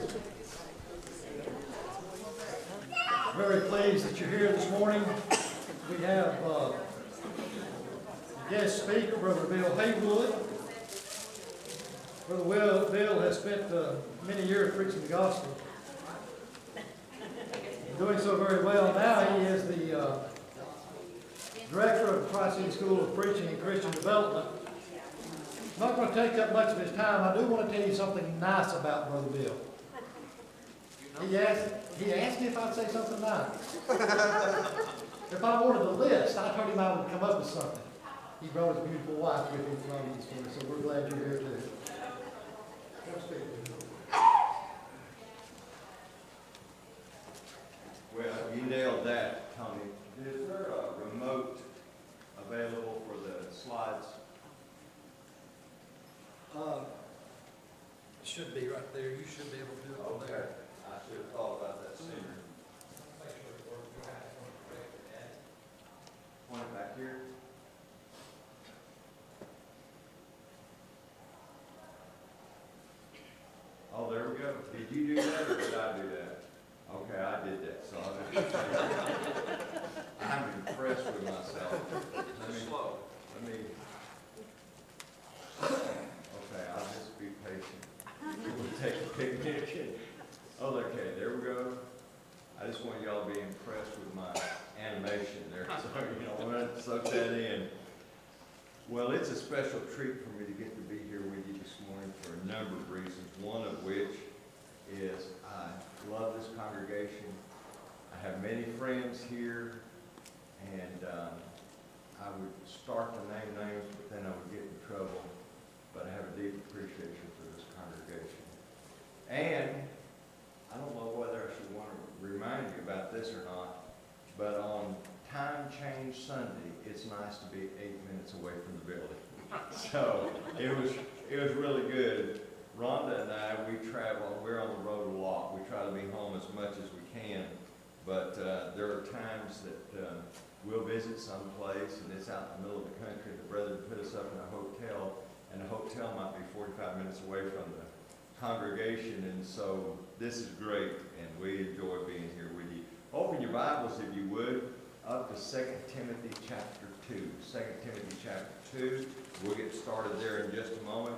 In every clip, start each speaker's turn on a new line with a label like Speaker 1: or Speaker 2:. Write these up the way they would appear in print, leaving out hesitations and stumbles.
Speaker 1: please. Very pleased that you're here this morning. We have guest speaker, Brother Bill Haywood. Brother Bill has spent many years preaching the gospel. Doing so very well. Now he is the director of the Tri-City School of Preaching and Christian Development. I'm not going to take up much of his time. I do want to tell you something nice about Brother Bill. He asked me if I'd say something nice. If I wanted a list, I told him I would come up with something. He brought his beautiful wife with him from this morning, so we're glad you're here too.
Speaker 2: Well, you nailed that, Tony. Is there a remote available for the slides?
Speaker 1: Should be right there. You should be able to do it from there.
Speaker 2: I should have thought about that sooner. Point it back here. Oh, there we go. Did you do that or did I do that? Okay, I did that, so I'm impressed with myself. Okay, I'll just be patient. We'll take a picture. Oh, okay, there we go. I just want y'all to be impressed with my animation there, so I want to soak that in. Well, it's a special treat for me to get to be here with you this morning for a number of reasons, one of which is I love this congregation. I have many friends here, and I would start to name names, but then I would get in trouble. But I have a deep appreciation for this congregation. And I don't know whether I should want to remind you about this or not, but on Time Change Sunday, it's nice to be 8 minutes away from the building. So it was really good. Rhonda and I, we travel, we're on the road a lot. We try to be home as much as we can, but there are times that we'll visit someplace and it's out in the middle of the country. The brethren put us up in a hotel, and the hotel might be 45 minutes away from the congregation, and so this is great, and we enjoy being here with you. Open your Bibles, if you would, up to 2 Timothy chapter 2. 2 Timothy chapter 2. We'll get started there in just a moment.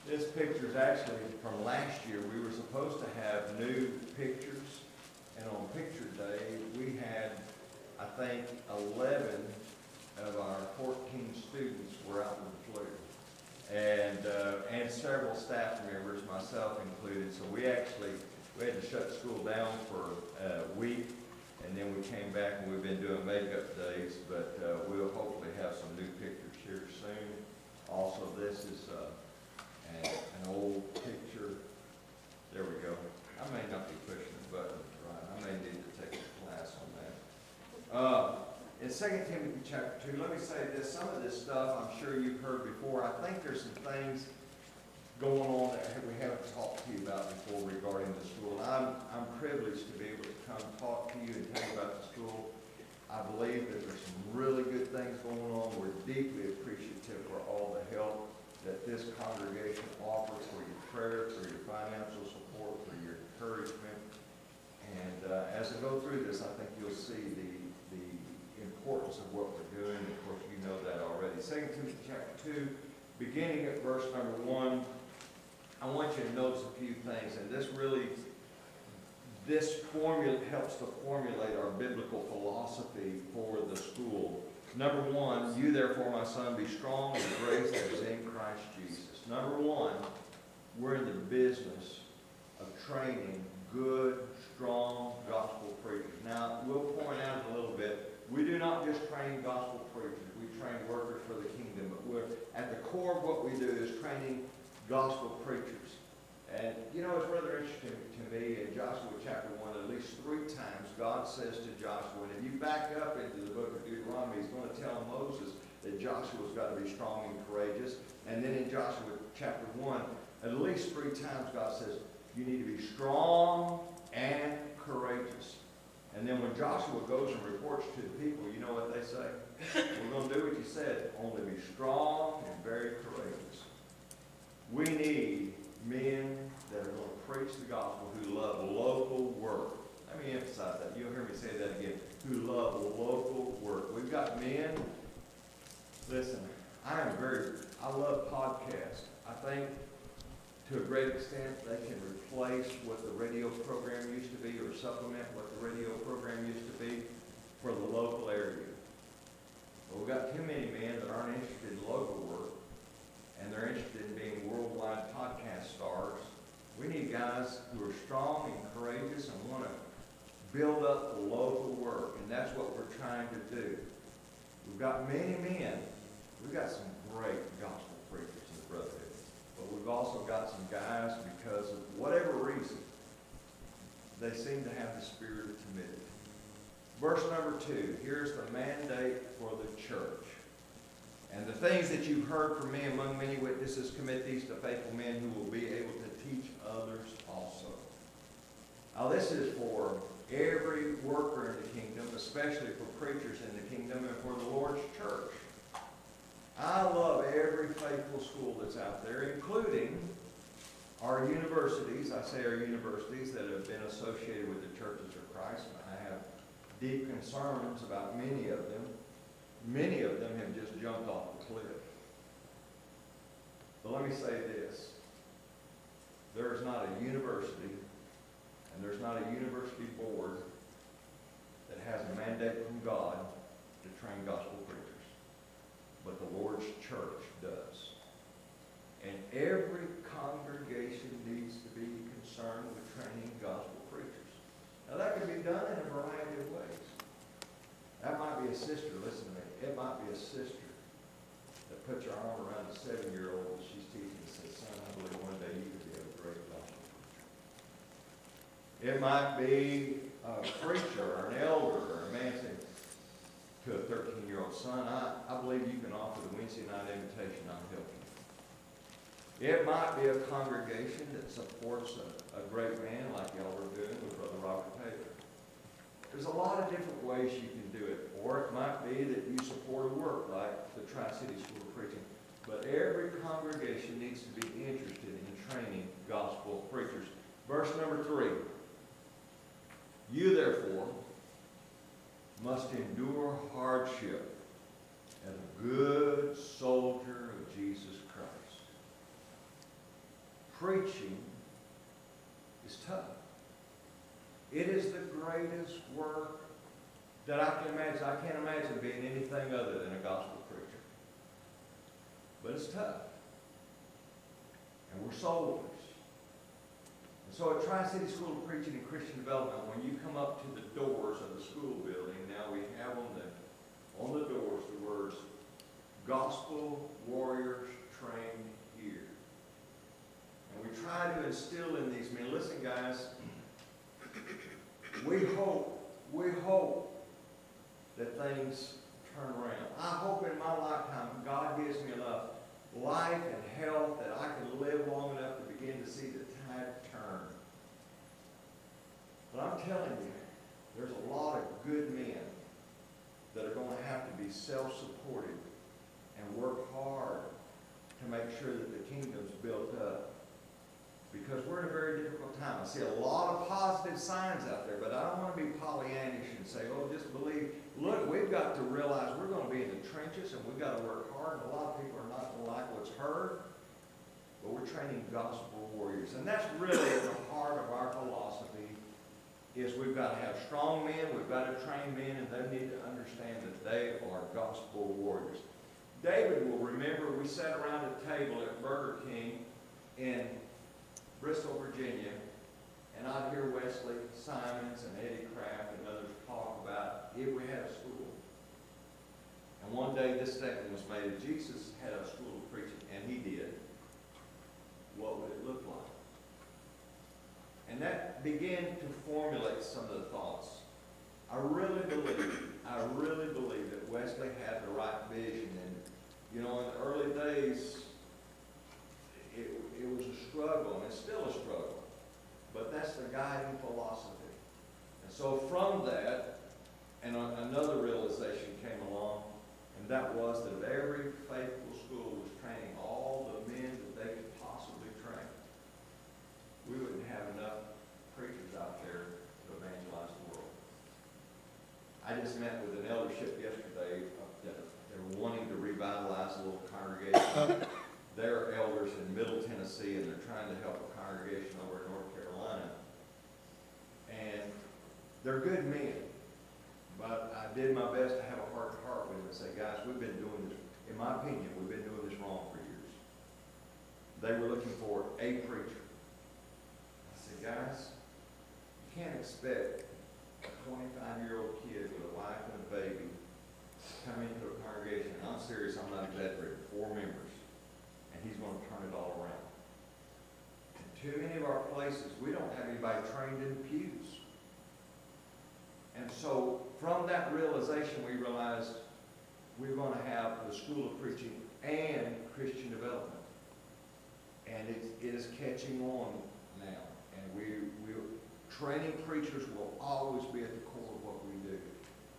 Speaker 2: This picture is actually from last year. We were supposed to have new pictures, and on picture day, we had, I think, 11 of our 14 students were out with the flu. And several staff members, myself included. So we had to shut school down for a week, and then we came back and we've been doing makeup days, but we'll hopefully have some new pictures here soon. Also, this is an old picture. There we go. I may not be pushing the buttons right. I may need to take a class on that. In 2 Timothy chapter 2, let me say this. Some of this stuff I'm sure you've heard before. I think there's some things going on that we haven't talked to you about before regarding the school. I'm privileged to be able to come talk to you and tell you about the school. I believe that there's some really good things going on. We're deeply appreciative for all the help that this congregation offers, for your prayer, for your financial support, for your encouragement. And as I go through this, I think you'll see the importance of what we're doing. Of course, you know that already. 2 Timothy chapter 2, beginning at verse number 1, I want you to notice a few things, and this formula helps to formulate our biblical philosophy for the school. Number 1, you therefore, my son, be strong in the grace that is in Christ Jesus. Number 1, we're in the business of training good, strong gospel preachers. Now, we'll point out a little bit, we do not just train gospel preachers, we train workers for the kingdom, but at the core of what we do is training gospel preachers. And you know, it's rather interesting to me in Joshua chapter 1, at least 3 times, God says to Joshua, and if you back up into the book of Deuteronomy, he's going to tell Moses that Joshua's got to be strong and courageous. And then in Joshua chapter 1, at least 3 times God says, you need to be strong and courageous. And then when Joshua goes and reports to the people, you know what they say? We're going to do what you said, only be strong and very courageous. We need men that are going to preach the gospel who love local work. Let me emphasize that. You'll hear me say that again. Who love local work. We've got men, listen, I love podcasts. I think to a great extent they can replace what the radio program used to be or supplement what the radio program used to be for the local area. But we've got too many men that aren't interested in local work, and they're interested in being worldwide podcast stars. We need guys who are strong and courageous and want to build up the local work, and that's what we're trying to do. We've got many men. We've got some great gospel preachers in the brotherhood, but we've also got some guys, because of whatever reason, they seem to have the spirit of timidity. Verse number 2, here's the mandate for the church. And the things that you've heard from me among many witnesses, commit these to faithful men who will be able to teach others also. Now this is for every worker in the kingdom, especially for preachers in the kingdom and for the Lord's church. I love every faithful school that's out there, including our universities. I say our universities that have been associated with the Churches of Christ. I have deep concerns about many of them. Many of them have just jumped off the cliff. But let me say this. There is not a university, and there's not a university board that has a mandate from God to train gospel preachers. But the Lord's church does. And every congregation needs to be concerned with training gospel preachers. Now that can be done in a variety of ways. That might be a sister, listen to me, it might be a sister that puts her arm around a 7-year-old that she's teaching and says, son, I believe one day you could be a great gospel preacher. It might be a preacher or an elder or a man saying to a 13-year-old son, I believe you can offer the Wednesday night invitation, I'll help you. It might be a congregation that supports a great man like y'all are doing with Brother Robert Taylor. There's a lot of different ways you can do it. Or it might be that you support a work like the Tri-City School of Preaching. But every congregation needs to be interested in training gospel preachers. Verse number 3. You therefore must endure hardship as a good soldier of Jesus Christ. Preaching is tough. It is the greatest work that I can imagine. I can't imagine being anything other than a gospel preacher. But it's tough. And we're soldiers. And so at Tri-City School of Preaching and Christian Development, when you come up to the doors of the school building, now we have on the doors the words, Gospel Warriors Trained Here. And we try to instill in these men, listen guys, we hope that things turn around. I hope in my lifetime God gives me enough life and health that I can live long enough to begin to see the tide turn. But I'm telling you, there's a lot of good men that are going to have to be self-supported and work hard to make sure that the kingdom's built up. Because we're in a very difficult time. I see a lot of positive signs out there, but I don't want to be Pollyannish and say, oh, just believe. Look, we've got to realize we're going to be in the trenches and we've got to work hard. And a lot of people are not going to like what's heard, but we're training gospel warriors. And that's really at the heart of our philosophy, is we've got to have strong men, we've got to train men, and they need to understand that they are gospel warriors. David will remember we sat around a table at Burger King in Bristol, Virginia, and I'd hear Wesley Simons and Eddie Kraft and others talk about if we had a school. And one day this statement was made, if Jesus had a school of preaching, and he did, what would it look like? And that began to formulate some of the thoughts. I really believe that Wesley had the right vision. And, you know, in the early days, it was a struggle, and it's still a struggle. But that's the guiding philosophy. And so from that, and another realization came along, and that was that every faithful school was training all the men that they could possibly train. I just met with an eldership yesterday, they're wanting to revitalize a little congregation. They're elders in Middle Tennessee, and they're trying to help a congregation over in North Carolina. And they're good men, but I did my best to have a heart-to-heart with them and say, guys, we've been doing this, in my opinion, we've been doing this wrong for years. They were looking for a preacher. I said, guys, you can't expect a 25-year-old kid with a wife and a baby to come into a congregation, and I'm serious, I'm not exaggerating, 4 members, and he's going to turn it all around. In too many of our places, we don't have anybody trained in the pews. And so from that realization, we realized we're going to have the School of Preaching and Christian Development. And it is catching on now. And we're training preachers will always be at the core of what we do.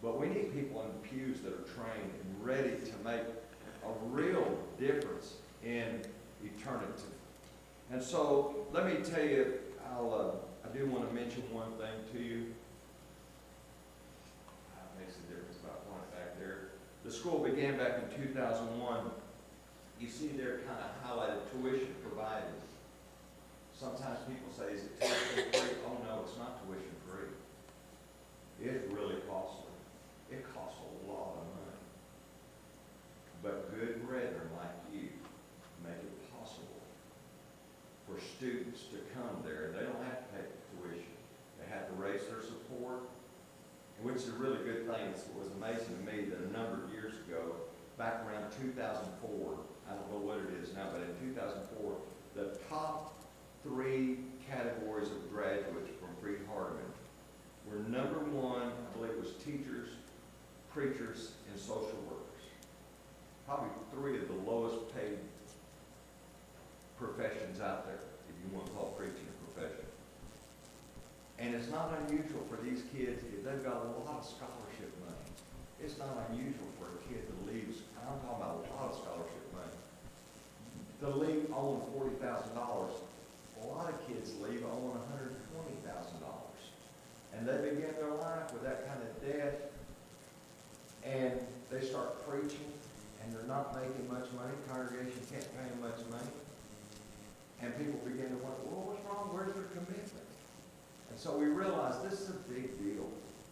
Speaker 2: But we need people in the pews that are trained and ready to make a real difference in eternity. And so let me tell you, I do want to mention one thing to you. Makes a difference about one back there. The school began back in 2001. You see there kind of highlighted tuition provided. Sometimes people say, is it tuition free? Oh no, it's not tuition free. It's really costly. It costs a lot of money. But good brethren like you make it possible for students to come there. They don't have to pay tuition. They have to raise their support, which is a really good thing. It was amazing to me that a number of years ago, back around 2004, I don't know what it is now, but in 2004, the top 3 categories of graduates from Freed-Hardeman were number 1, I believe it was teachers, preachers, and social workers. Probably 3 of the lowest paid professions out there, if you want to call preaching a profession. And it's not unusual for these kids, if they've got a lot of scholarship money, it's not unusual for a kid to leave, I'm talking about a lot of scholarship money, to leave owing $40,000. A lot of kids leave owing $120,000. And they begin their life with that kind of debt, and they start preaching, and they're not making much money, congregation can't pay them much money, and people begin to wonder, well, what's wrong, where's their commitment? And so we realize this is a big deal.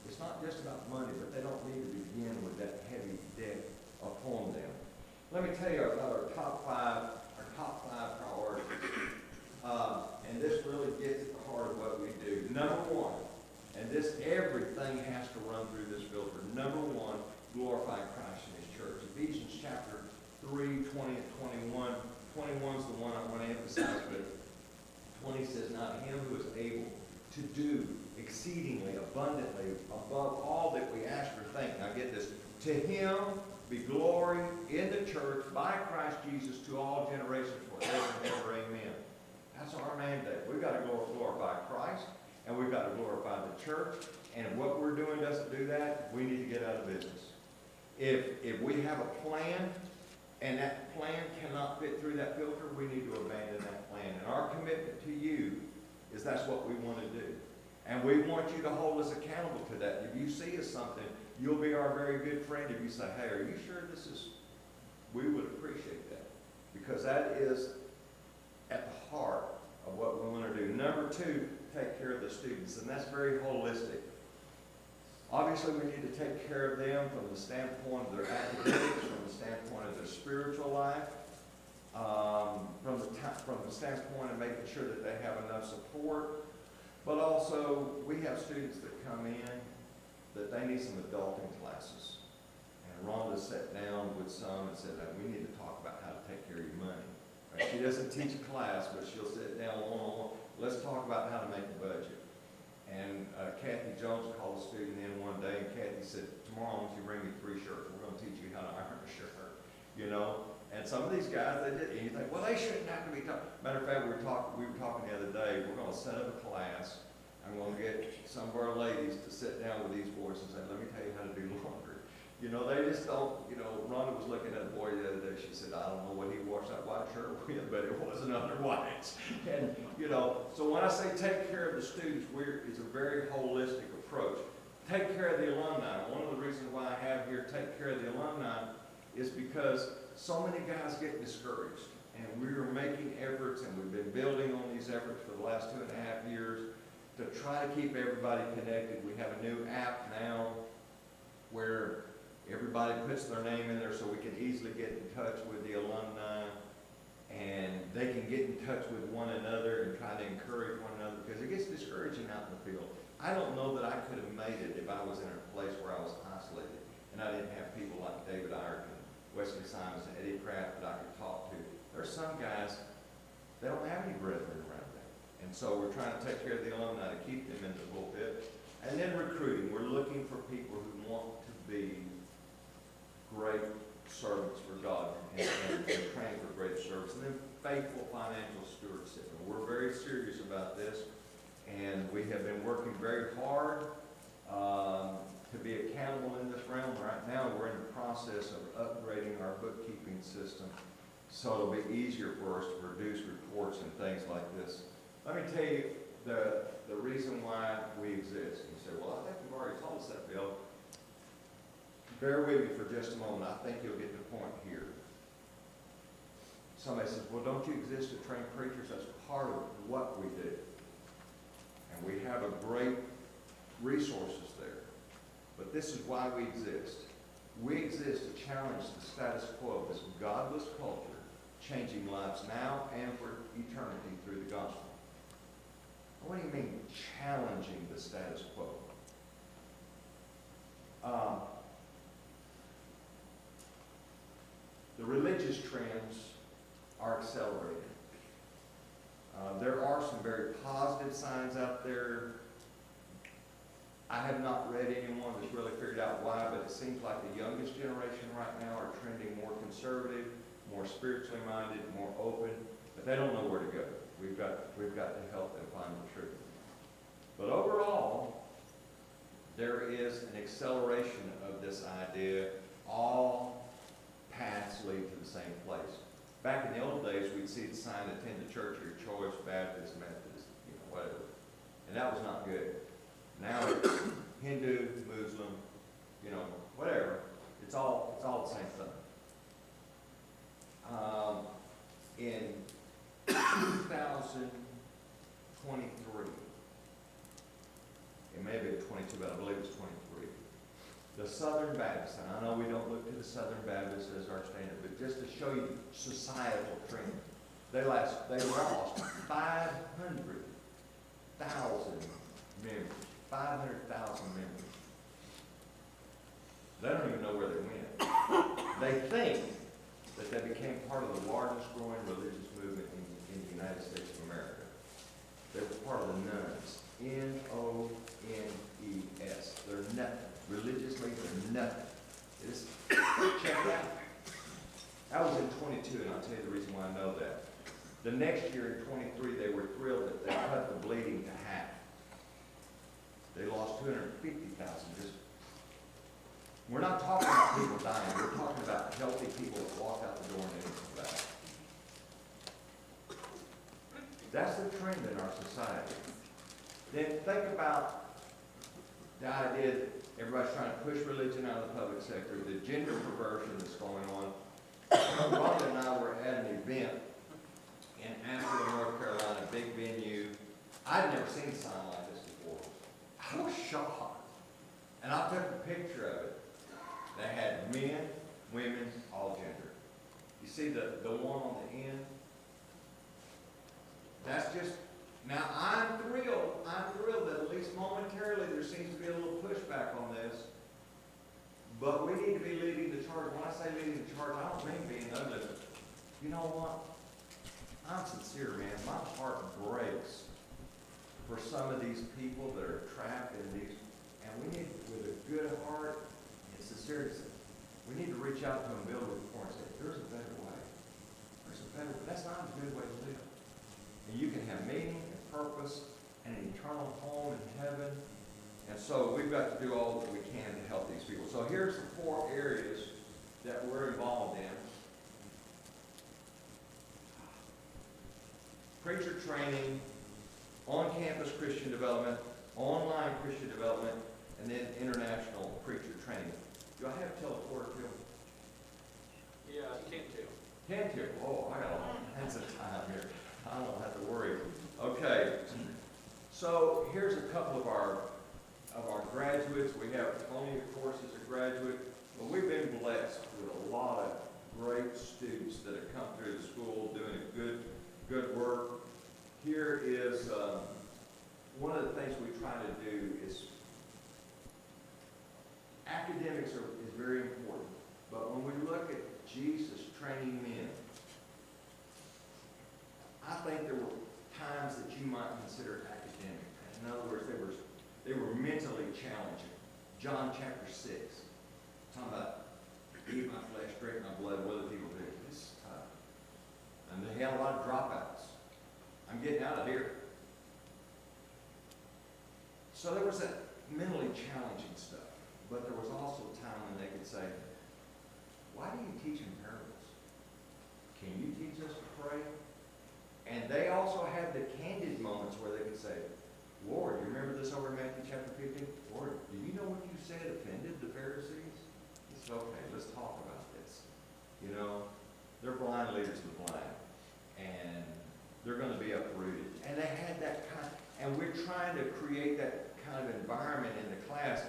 Speaker 2: It's not just about money, but they don't need to begin with that heavy debt upon them. Let me tell you about our top five priorities. And this really gets at the heart of what we do. Number 1, and this everything has to run through this filter. Number 1, glorify Christ in His church. Ephesians chapter 3, 20 and 21. 21 is the one I want to emphasize, but 20 says, "Now to Him who is able to do exceedingly abundantly above all that we ask or think." Now get this. To Him be glory in the church by Christ Jesus to all generations forever and ever. Amen. That's our mandate. We've got to glorify Christ, and we've got to glorify the church. And if what we're doing doesn't do that, we need to get out of business. If we have a plan, and that plan cannot fit through that filter, we need to abandon that plan. And our commitment to you is that's what we want to do. And we want you to hold us accountable to that. If you see us something, you'll be our very good friend. If you say, hey, are you sure this is, we would appreciate that. Because that is at the heart of what we want to do. Number 2, take care of the students. And that's very holistic. Obviously, we need to take care of them from the standpoint of their academics, from the standpoint of their spiritual life, from the standpoint of making sure that they have enough support. But also, we have students that come in that they need some adulting classes. And Rhonda sat down with some and said, we need to talk about how to take care of your money. Right? She doesn't teach a class, but she'll sit down one-on-one. Let's talk about how to make a budget. And Kathy Jones called a student in one day, and Kathy said, tomorrow I want you to bring me 3 shirts. We're going to teach you how to iron a shirt. You know? And some of these guys, they did, and you think, well, they shouldn't have to be taught. Matter of fact, we were talking the other day, we're going to set up a class. I'm going to get some of our ladies to sit down with these boys and say, let me tell you how to do laundry. You know, they just don't, you know, Rhonda was looking at a boy the other day, she said, I don't know what he washed that white shirt with, but it wasn't under whites. And, you know, so when I say take care of the students, it's a very holistic approach. take care of the alumni. One of the reasons why I have here, take care of the alumni, is because so many guys get discouraged. And we are making efforts, and we've been building on these efforts for the last 2.5 years to try to keep everybody connected. We have a new app now where everybody puts their name in there so we can easily get in touch with the alumni, and they can get in touch with one another and try to encourage one another, because it gets discouraging out in the field. I don't know that I could have made it if I was in a place where I was isolated and I didn't have people like David Ireton, Wesley Simons, and Eddie Kraft that I could talk to. There's some guys, they don't have any brethren around them. And so we're trying to take care of the alumni to keep them in the pulpit. And then recruiting. We're looking for people who want to be great servants for God and trained for great service. And then faithful financial stewardship. And we're very serious about this. And we have been working very hard to be accountable in this realm. Right now, we're in the process of upgrading our bookkeeping system, so it'll be easier for us to produce reports and things like this. Let me tell you the reason why we exist. You say, well, I think you've already told us that, Bill. Bear with me for just a moment. I think you'll get the point here. Somebody says, well, don't you exist to train preachers? That's part of what we do. And we have a great resources there. But this is why we exist. We exist to challenge the status quo, this godless culture, changing lives now and for eternity through the gospel. What do you mean, challenging the status quo? The religious trends are accelerating. There are some very positive signs out there. I have not read anyone that's really figured out why, but it seems like the youngest generation right now are trending more conservative, more spiritually minded, more open, but they don't know where to go. We've got to help them find the truth. But overall, there is an acceleration of this idea. All paths lead to the same place. Back in the old days, we'd see the sign, attend the church of your choice, Baptist, Methodist, whatever. And that was not good. Now it's Hindu, Muslim, whatever. It's all the same thing. In 2023, it may have been 22, but I believe it's 23. The Southern Baptists, and I know we don't look to the Southern Baptists as our standard, but just to show you societal trend, they lost 500,000 members. 500,000 members. They don't even know where they went. They think that they became part of the largest growing religious movement in the United States of America. They were part of the nuns. N-O-N-E-S. They're nothing. Religiously, they're nothing. Just check it out. I was in 22, and I'll tell you the reason why I know that. The next year in 23, they were thrilled that they cut the bleeding to half. They lost 250,000. We're not talking about people dying. We're talking about healthy people that walk out the door and they don't come back. That's the trend in our society. Then think about the idea that everybody's trying to push religion out of the public sector, the gender perversion that's going on. Rhonda and I were at an event in Asheville, North Carolina, big venue. I'd never seen a sign like this before. I was shocked. And I took a picture of it. They had men, women, all gender. You see the one on the end? That's just, now I'm thrilled that at least momentarily there seems to be a little pushback on this. But we need to be leading the charge. When I say leading the charge, I don't mean being ugly. You know what? I'm sincere, man. My heart breaks for some of these people that are trapped in these, and we need, with a good heart and sincerity, we need to reach out to them, build a rapport, and say, there's a better way. There's a better way. That's not a good way to live. And you can have meaning and purpose and an eternal home in heaven. And so we've got to do all that we can to help these people. So here's the 4 areas that we're involved in. Preacher training, on-campus Christian development, online Christian development, and then international preacher training. Do I have till a quarter till?
Speaker 3: Yeah, 10-2.
Speaker 2: 10 till, oh, I got all kinds of time here. I don't have to worry. Okay, so here's a couple of our graduates. We have plenty of courses of graduate, but we've been blessed with a lot of great students that have come through the school doing a good work. Here is one of the things we try to do is academics is very important, but when we look at Jesus training men, I think there were times that you might consider academic. In other words, they were mentally challenging. John chapter 6, talking about eat my flesh, drink my blood, what do people do? This is tough. And they had a lot of dropouts. I'm getting out of here. So there was that mentally challenging stuff, but there was also a time when they could say, why do you teach in parables? Can you teach us to pray? And they also had the candid moments where they could say, Lord, you remember this over in Matthew chapter 15? Lord, do you know what you said offended the Pharisees? He said, okay, let's talk about this. You know, they're blind leaders of the blind, and they're going to be uprooted. And they had that kind, and we're trying to create that kind of environment in the class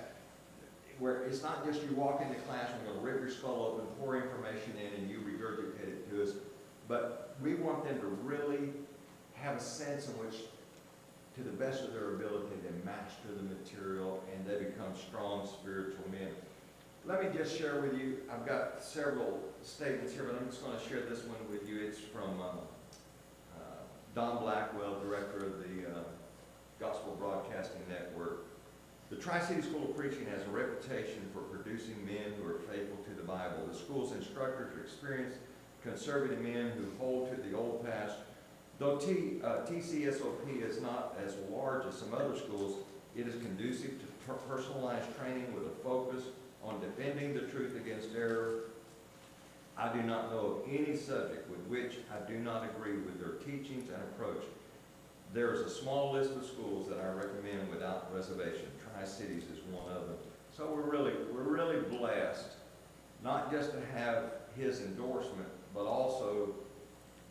Speaker 2: where it's not just you walk into class and we're going to rip your skull open, pour information in, and you regurgitate it to us, but we want them to really have a sense in which, to the best of their ability, they master the material and they become strong spiritual men. Let me just share with you, I've got several statements here, but I'm just going to share this one with you. It's from Don Blackwell, director of the Gospel Broadcasting Network. The Tri-City School of Preaching has a reputation for producing men who are faithful to the Bible. The school's instructors are experienced, conservative men who hold to the old past. Though TCSOP is not as large as some other schools, it is conducive to personalized training with a focus on defending the truth against error. I do not know of any subject with which I do not agree with their teachings and approach. There is a small list of schools that I recommend without reservation. Tri-Cities is one of them. So we're really blessed, not just to have his endorsement, but also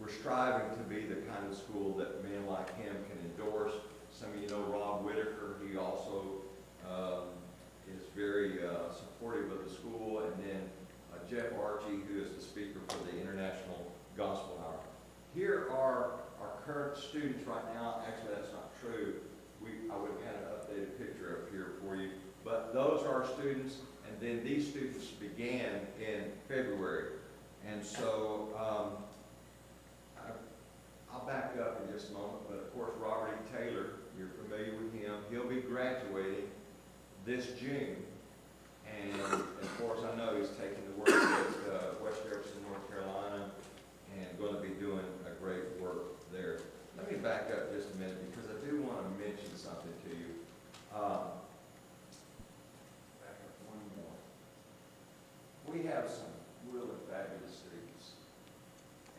Speaker 2: we're striving to be the kind of school that men like him can endorse. Some of you know Rob Whitaker. He also is very supportive of the school. And then Jeff Archie, who is the speaker for the International Gospel Hour. Here are our current students right now. Actually, that's not true. I would have had an updated picture up here for you. But those are our students, and then these students began in February. And so I'll back up in just a moment, but of course Robert E. Taylor, you're familiar with him. He'll be graduating this June. And of course I know he's taking the work at West Jefferson, North Carolina, and going to be doing a great work there. Let me back up just a minute because I do want to mention something to you. Back up one more. We have some really fabulous students.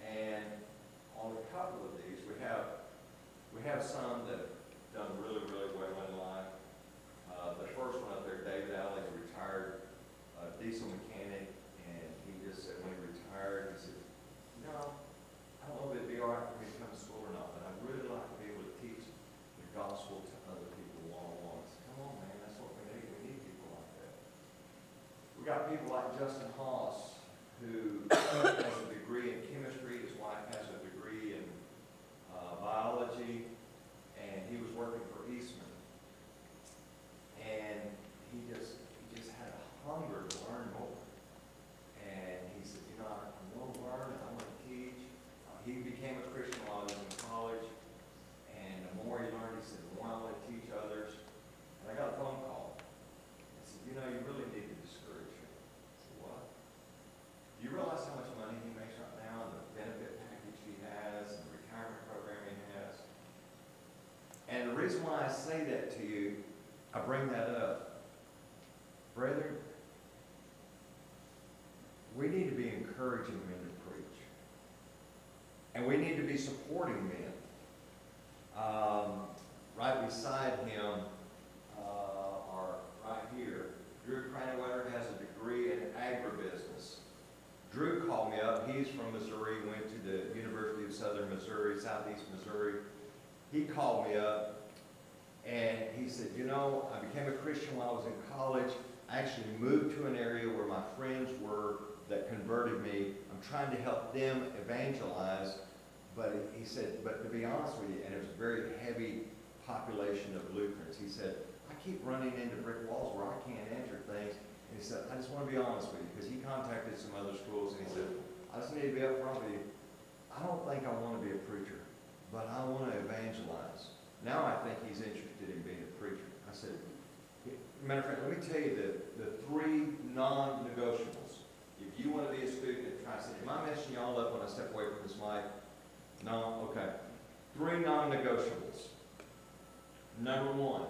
Speaker 2: And on a couple of these, we have some that have done really, really well in life. The first one up there, David Alley, a retired diesel mechanic, and he just said when he retired, he said, you know, I don't know if it'd be all right for me to come to school or not, but I'd really like to be able to teach the gospel to other people one-on-one. I said, come on, man, that's what we need. We need people like that. We got people like Justin Haas, who has a degree in chemistry. His wife has a degree in biology, and he was working for Eastman. And he just had a hunger to learn more. And he said, you know, I want to learn and I want to teach. He became a Christian while he was in college. And the more he learned, he said, the more I want to teach others. And I got a phone call. I said, you know, you really need to discourage him. I said, what? Do you realize how much money he makes right now and the benefit package he has and the retirement program he has? And the reason why I say that to you, I bring that up. Brethren, we need to be encouraging men to preach. And we need to be supporting men. Right beside him, or right Drew Cranwetter has a degree in agribusiness. Drew called me up. He's from Missouri, went to the University of Southern Missouri, Southeast Missouri. He called me up and he said, you know, I became a Christian while I was in college. I actually moved to an area where my friends were that converted me. I'm trying to help them evangelize. But he said, but to be honest with you, and it was a very heavy population of Lutherans, he said, I keep running into brick walls where I can't enter things. And he said, I just want to be honest with you, because he contacted some other schools, and he said, I just need to be up front with you. I don't think I want to be a preacher, but I want to evangelize. Now I think he's interested in being a preacher. I said, matter of fact, let me tell you the three non-negotiables. If you want to be a student, try to say, am I messing y'all up when I step away from this mic? No? Okay. Three non-negotiables. Number one,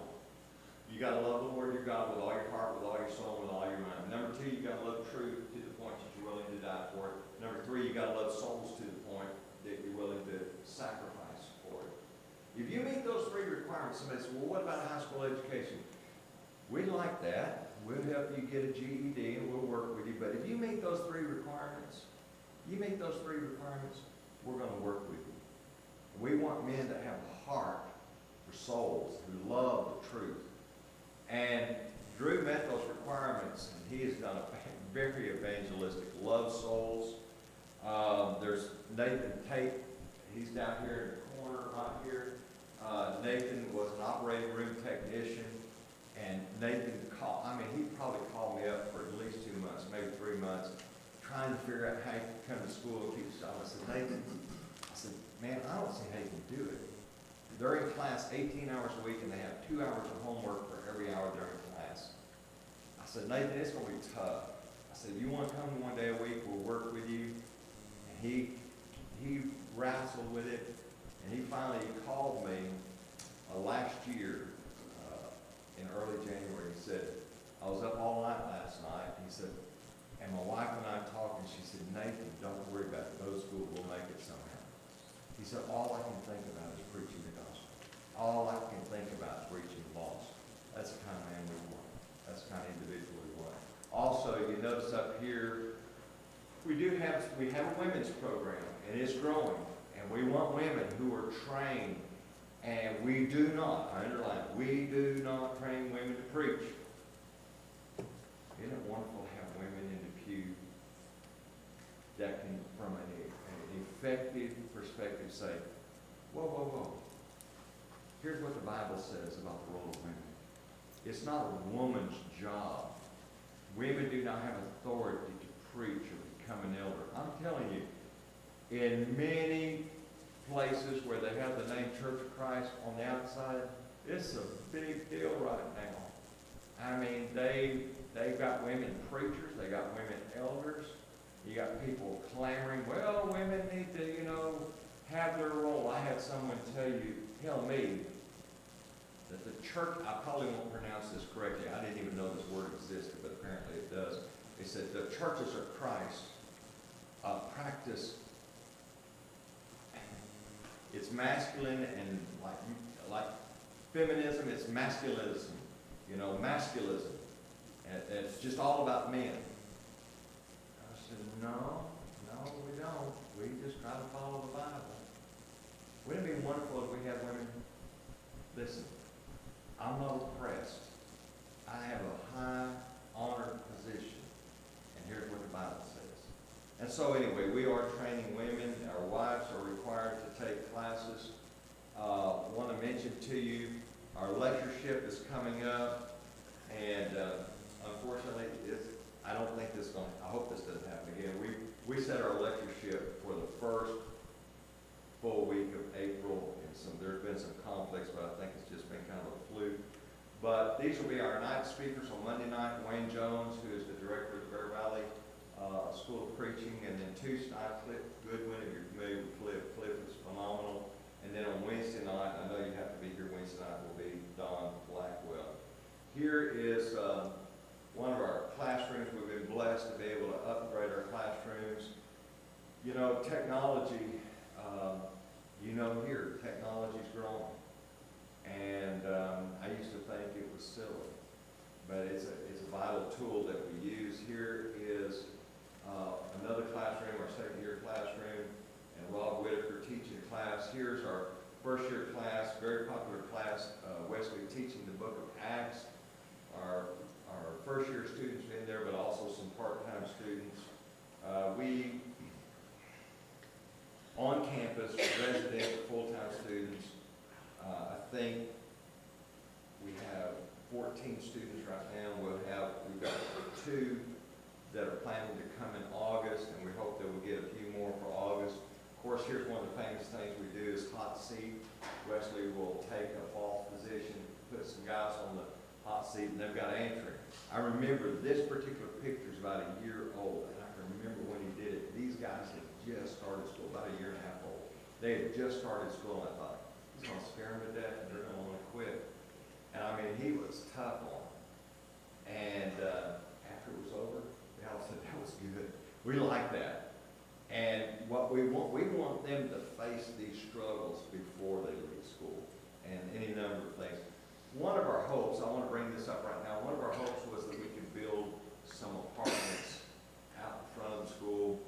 Speaker 2: you got to love the Lord your God with all your heart, with all your soul, with all your mind. Number two, you got to love truth to the point that you're willing to die for it. Number three, you got to love souls to the point that you're willing to sacrifice for it. If you meet those three requirements, somebody says, well, what about high school education? We like that. We'll help you get a GED and we'll work with you. But if you meet those three requirements, we're going to work with you. We want men that have a heart for souls, who love the truth. And Drew met those requirements, and he has done a very evangelistic, love souls. There's Nathan Tate. He's down here in the corner right here. Nathan was an operating room technician, and Nathan he probably called me up for at least 2 months, maybe 3 months, trying to figure out how he could come to school and keep stuff. I said, Nathan, man, I don't see how you can do it. They're in class 18 hours a week, and they have 2 hours of homework for every hour during class. I said, Nathan, it's going to be tough. I said, if you want to come 1 day a week, we'll work with you. And he wrestled with it, and he finally called me last year in early January. He said, I was up all night last night. He said, and my wife and I talked, and she said, Nathan, don't worry about it. Those schools will make it somehow. He said, all I can think about is preaching the gospel. All I can think about is reaching the lost. That's the kind of man we want. That's the kind of individual we want. Also, you notice up here, we have a women's program, and it's growing. And we want women who are trained, and we do not, I underline, we do not train women to preach. Isn't it wonderful to have women in the pew that can, from an effective perspective, say, whoa, whoa, whoa. Here's what the Bible says about the role of women. It's not a woman's job. Women do not have authority to preach or become an elder. I'm telling you, in many places where they have the name Church of Christ on the outside, it's a big deal right now. I mean, they've got women preachers, they got women elders. You got people clamoring, well, women need to, have their role. I had someone tell me that the church, I probably won't pronounce this correctly. I didn't even know this word existed, but apparently it does. They said the churches of Christ practice, it's masculine and like feminism, it's masculinism, masculism. And it's just all about men. I said, no, we don't. We just try to follow the Bible. Wouldn't it be wonderful if we had women? Listen, I'm not oppressed. I have a high honored position. And here's what the Bible says. And so anyway, we are training women. Our wives are required to take classes. Want to mention to you, our lectureship is coming up. And unfortunately, I don't think I hope this doesn't happen again. We set our lectureship for the first full week of April, and there's been some conflicts, but I think it's just been kind of a fluke. But these will be our night speakers on Monday night. Wayne Jones, who is the director of the Bear Valley School of Preaching, and then Tuesday night, Cliff Goodwin, if you're familiar with Cliff. Cliff is phenomenal. And then on Wednesday night, I know you have to be here Wednesday night, will be Don Blackwell. Here is one of our classrooms. We've been blessed to be able to upgrade our classrooms. Technology, here, technology's growing. And I used to think it was silly, but it's a vital class. Here's our first year class, very popular class, Wesley teaching the book of Acts. Our first year students in there, but also some part-time students. We, on campus, resident, full-time students, I think we have 14 students right now. We've got 2 that are planning to come in August, and we hope that we'll get a few more for August. Of course, here's one of the famous things we do is hot seat. Wesley will take a false position, put some guys on the hot seat, and they've got answering. I remember this particular picture is about a year old, and I can remember when he did it. These guys had just started school, about a year and a half old. They had just started school, and I thought, he's going to scare them to death, and they're going to want to quit. And I mean, he was tough on them. And after it was over, they all said, that was good. We like that. And what we want them to face these struggles before they leave school, and any number of things. One of our hopes, I want to bring this up right now, one of our hopes was that we could build some apartments out in front of the school.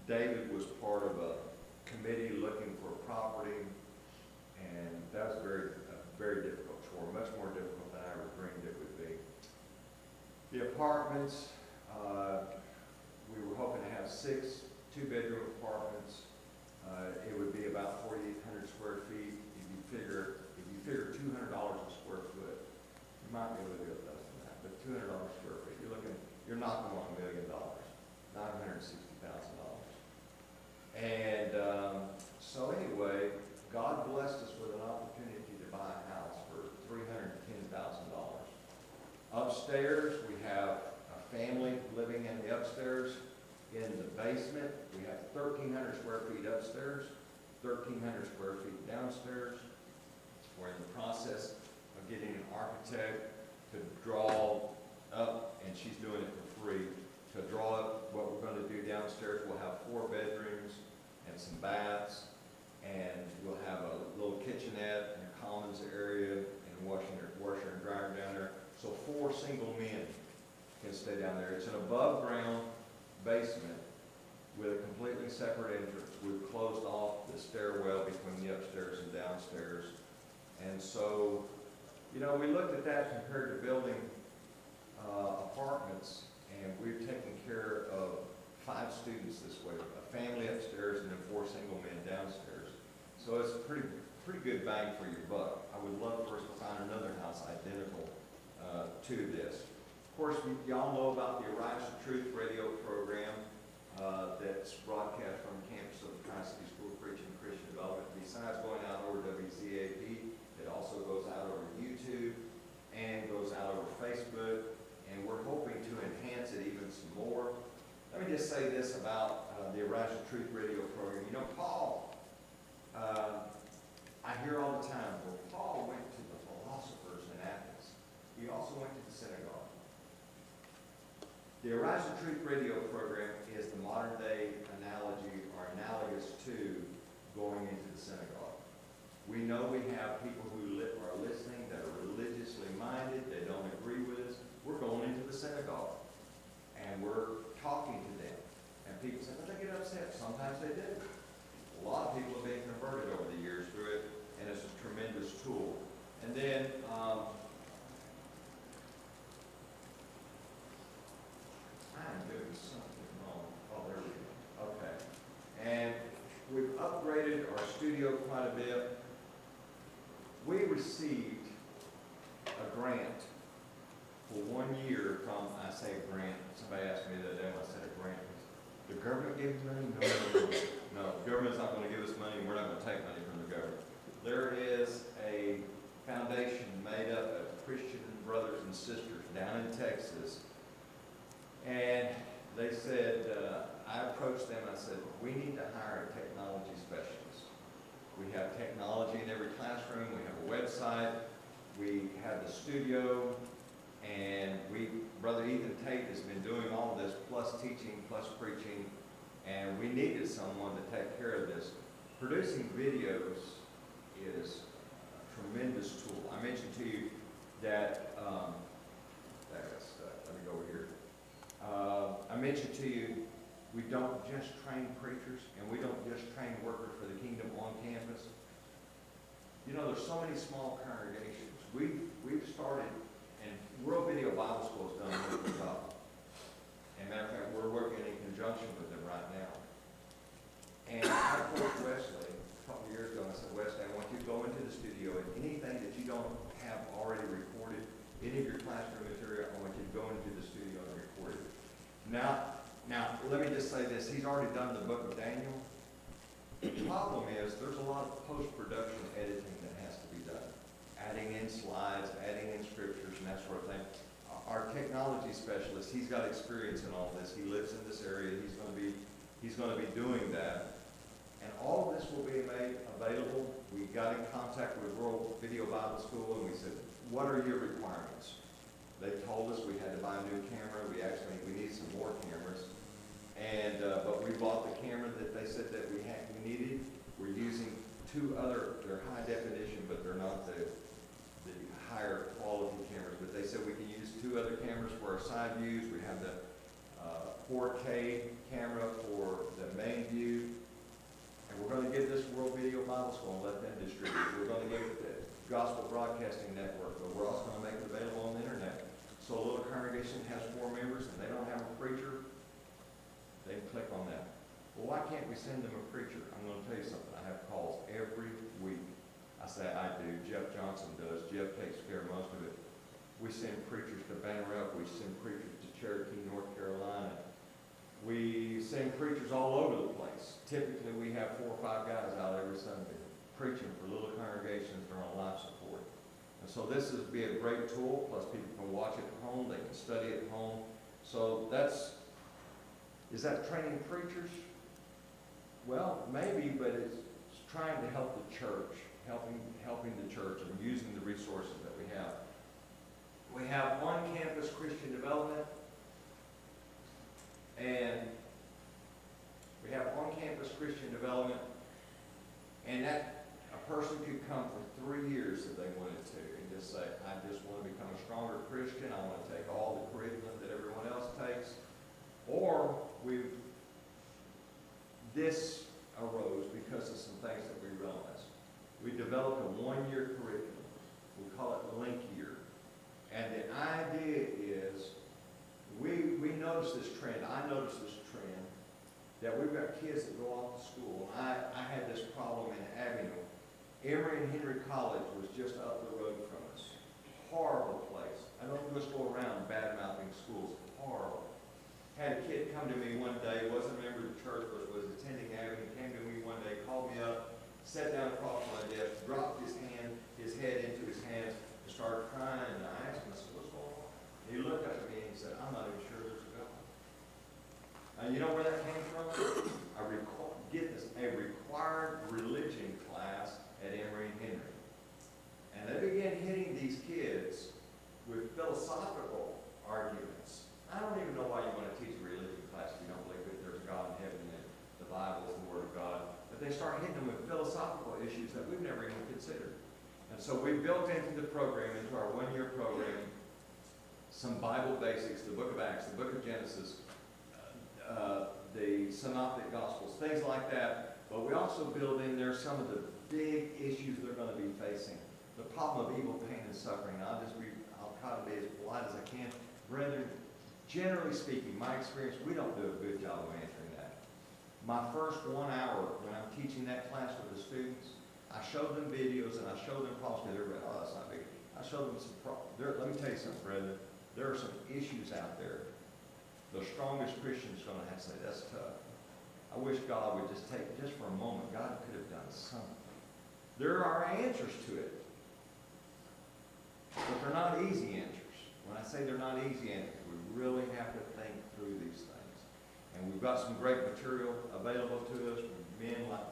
Speaker 2: David was part of a committee looking for property, and that was a very difficult chore, much more difficult than I ever dreamed it would be. The apartments, we were hoping to have 6 2-bedroom apartments. It would be about 4,800 square feet. If you figure $200 a square foot, you might be able to do it less than that, but $200 a square foot, you're knocking on $1 million, $960,000. And so anyway, God blessed us with an opportunity to buy a house for $310,000. Upstairs, we have a family living in the upstairs. In the basement, we have 1,300 square feet upstairs, 1,300 square feet downstairs. We're in the process of getting an architect to draw up, and she's doing it for free, to draw up what we're going to do downstairs. We'll have 4 bedrooms and some baths, and we'll have a little kitchenette and a commons area and washer and dryer down there. So 4 single men can stay down there. It's an above-ground basement with a completely separate entrance. We've closed off the stairwell between the upstairs and downstairs. And so, you know, we looked at that compared to building apartments, and we've taken care of 5 students this way, a family upstairs and then 4 single men downstairs. So it's a pretty good bang for your buck. I would love for us to find another house identical to this. Of course, y'all know about the Arise to Truth radio program that's broadcast from the campus of the Tri-City School of Preaching and Christian Development. Besides going out over WZAP, it also goes out over YouTube and goes out over Facebook, and we're hoping to enhance it even some more. Let me just say this about the Arise to Truth radio program. You know, Paul, I hear all the time, well, Paul went to the philosophers in Athens. He also went to the synagogue. The Arise to Truth radio program is the modern day analogy or analogous to going into the synagogue. We know we have people who are listening that are religiously minded, they don't agree with us. We're going into the synagogue and we're talking to them. And people say, but they get upset. Sometimes they do. A lot of people have been converted over the years through it, and it's a tremendous tool. And then I'm doing something wrong. Oh, there we go. Okay. And we've upgraded our studio quite a bit. We received a grant for 1 year from, I say grant, somebody asked me the other day when I said a grant, the government gave us money? No, the government's not going to give us money, and we're not going to take money from the government. There is a foundation made up of Christian brothers and sisters down in Texas. And they said, I approached them, I said, we need to hire a technology specialist. We have technology in every classroom, we have a website, we have the studio, and Brother Ethan Tate has been doing all this, plus teaching, plus preaching, and we needed someone to take care of this. Producing videos is a tremendous tool. I mentioned to you that, that got stuck. Let me go over here. I mentioned to you We don't just train preachers, and we don't just train workers for the kingdom on campus. You know, there's so many small congregations. We've started, and World Video Bible School has done a really good job. And matter of fact, we're working in conjunction with them right now. And I told Wesley a couple of years ago, I said, Wesley, I want you to go into the studio, and anything that you don't have already recorded, any of your classroom material, I want you to go into the studio and record it. Now, let me just say this. He's already done the book of Daniel. The problem is there's a lot of post-production editing that has to be done. Adding in slides, adding in scriptures, and that sort of thing. Our technology specialist, he's got experience in all this. He lives in this area. He's going to be doing that. And all of this will be made available. We got in contact with World Video Bible School, and we said, what are your requirements? They told us we had to buy a new camera. We need some more cameras. And but we bought the camera that they said that we needed. We're using two other, they're high definition, but they're not the higher quality cameras. But they said we can use two other cameras for our side views. We have the 4K camera for the main view. And we're going to give this World Video Bible School and let them distribute it. We're going to give it the Gospel Broadcasting Network, but we're also going to make it available on the internet. So a little congregation has 4 members and they don't have a preacher, they can click on that. Well, why can't we send them a preacher? I'm going to tell you something. I have calls every week. I say I do. Jeff Johnson does. Jeff takes care of most of it. We send preachers to Banner Up. We send preachers to Cherokee, North Carolina. We send preachers all over the place. Typically, we have 4 or 5 guys out every Sunday preaching for little congregations that are on life support. And so this would be a great tool. Plus, people can watch it at home. They can study at home. So is that training preachers? Well, maybe, but it's trying to help the church, helping the church and using the resources that we have. We have on-campus Christian development, and that a person could come for 3 years if they wanted to, and just say, I just want to become a stronger Christian. I want to take all the curriculum that everyone else takes. Or this arose because of some things that we realized. We developed a 1-year curriculum. We call it Link Year. And the idea is, we noticed this trend. I noticed this trend that we've got kids that go off to school. I had this problem in Avenue. Emory and Henry College was just up the road from us. Horrible place. I don't just go around bad-mouthing schools. Horrible. Had a kid come to me one day, wasn't a member of the church, but was attending Avenue, came to me one day, called me up, sat down across my desk, dropped his head into his hands, and started crying. And I asked him, I said, what's going on? And he looked up at me and he said, I'm not even sure there's a God. And you know where that came from? A required religion class at Emory and Henry. And they began hitting these kids with philosophical arguments. I don't even know why you want to teach a religion class if you don't believe that there's a God in heaven and the Bible is the Word of God. But they start hitting them with philosophical issues that we've never even considered. And so we built into the program, into our 1-year program, some Bible basics, the book of Acts, the book of Genesis, the Synoptic Gospels, things like that. But we also build in there some of the big issues they're going to be facing. The problem of evil, pain, and suffering. I'll try to be as polite as I can. Brethren, generally speaking, my experience, we don't do a good job of answering that. My first 1 hour when I'm teaching that class with the students, I showed them videos and I showed them problems. Everybody, oh, that's not big. I showed them some problems. Let me tell you something, brethren. There are some issues out there. The strongest Christian is going to have to say, that's tough. I wish God would just take, just for a moment, God could have done something. There are answers to it. But they're not easy answers. When I say they're not easy answers, we really have to think through these things. And we've got some great material available to us from men like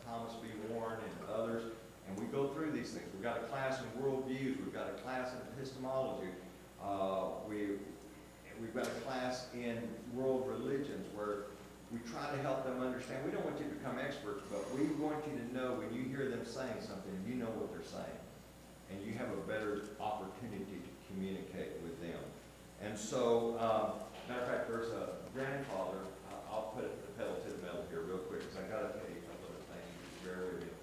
Speaker 2: Thomas B. Warren and others. And we go through these things. We've got a class in worldviews. We've got a class in epistemology. We've got a class in world religions where we try to help them understand. We don't want you to become experts, but we want you to know when you hear them saying something, you know what they're saying. And you have a better opportunity to communicate with them. And so, matter of fact, there's a grandfather, I'll put the pedal to the metal here real quick, because I gotta tell you a couple of things, bear with me.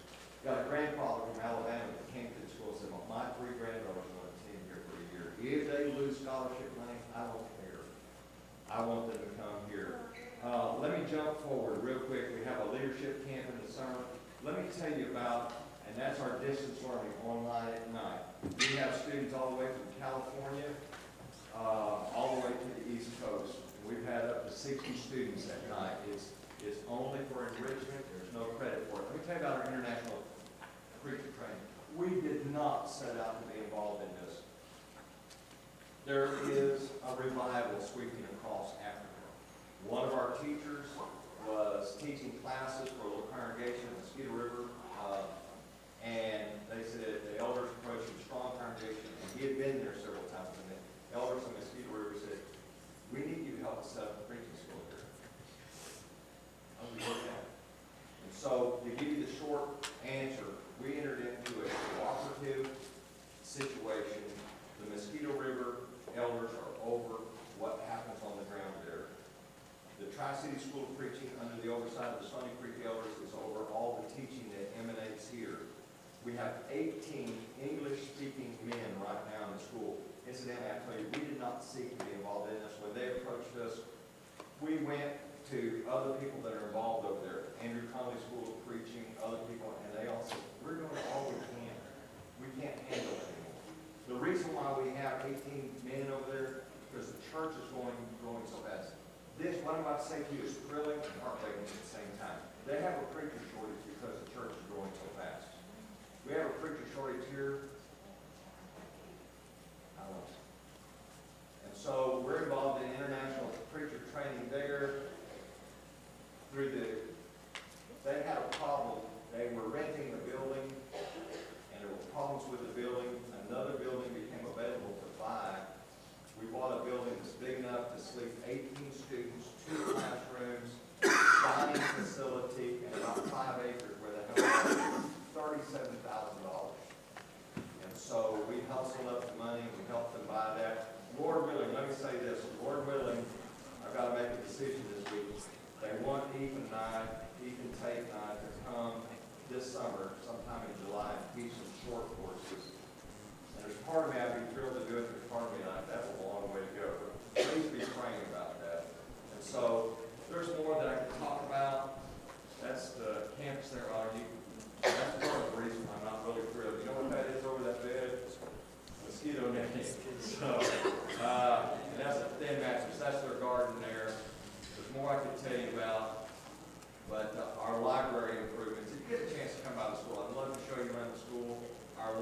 Speaker 2: Got a grandfather from Alabama that came to the school and said, my three granddaughters want to attend here for a year. If they lose scholarship money, I don't care. I want them to come here. Let me jump forward real quick. We have a leadership camp in the summer. Let me tell you about, and that's our distance learning online at night. We have students all the way from California, all the way to the East Coast. We've had up to 60 students at night. It's only for enrichment. There's no credit for it. Let me tell you about our international preacher training. We did not set out to be involved in this. There is a revival sweeping across Africa. One of our teachers was teaching classes for a little congregation in Mosquito River, and they said the elders approached a strong congregation, and he had been there several times, and the elders in Mosquito River said, we need you to help us set up a preaching school here. How do we do that? And so, to give you the short answer, we entered into a cooperative situation. The Mosquito River elders are over what happens on the ground there. The Tri-City School of Preaching, under the oversight of the Stony Creek elders, is over all the teaching that emanates here. We have 18 English-speaking men right now in the school. Incidentally, I tell you, we did not seek to be involved in this. When they approached us, we went to other people that are involved over there, Andrew Conley School of Preaching, other people, and they all said, we're doing all we can. We can't handle it anymore. The reason why we have 18 men over there is because the church is growing so fast. This, what I'm about to say to you, is thrilling and heartbreaking at the same time. They have a preacher shortage because the church is growing so fast. We have a preacher shortage here. And so we're involved in international preacher training there. They had a problem. They were renting a building, and there were problems with the building. Another building became available to buy. We bought a building that's big enough to sleep 18 students, 2 classrooms, dining facility, and about 5 acres where they held $37,000. And so we hustled up the money, and we helped them buy that. Lord willing, let me say this, Lord willing, I've got to make a decision this week. They want Ethan Tate and I to come this summer, sometime in July, and teach some short courses. And there's part of me I'd be thrilled to do it, there's part of me like, that's a long way to go. But please be praying about that. And so, there's more that I can talk about. That's the campus there, that's part of the reason I'm not really thrilled. You know what that is over that bed? Mosquito net. So, and that's a thin mattress. That's their garden there. There's more I could tell you about, but our library improvements. If you get a chance to come by the school, I'd love to show you around the school. Our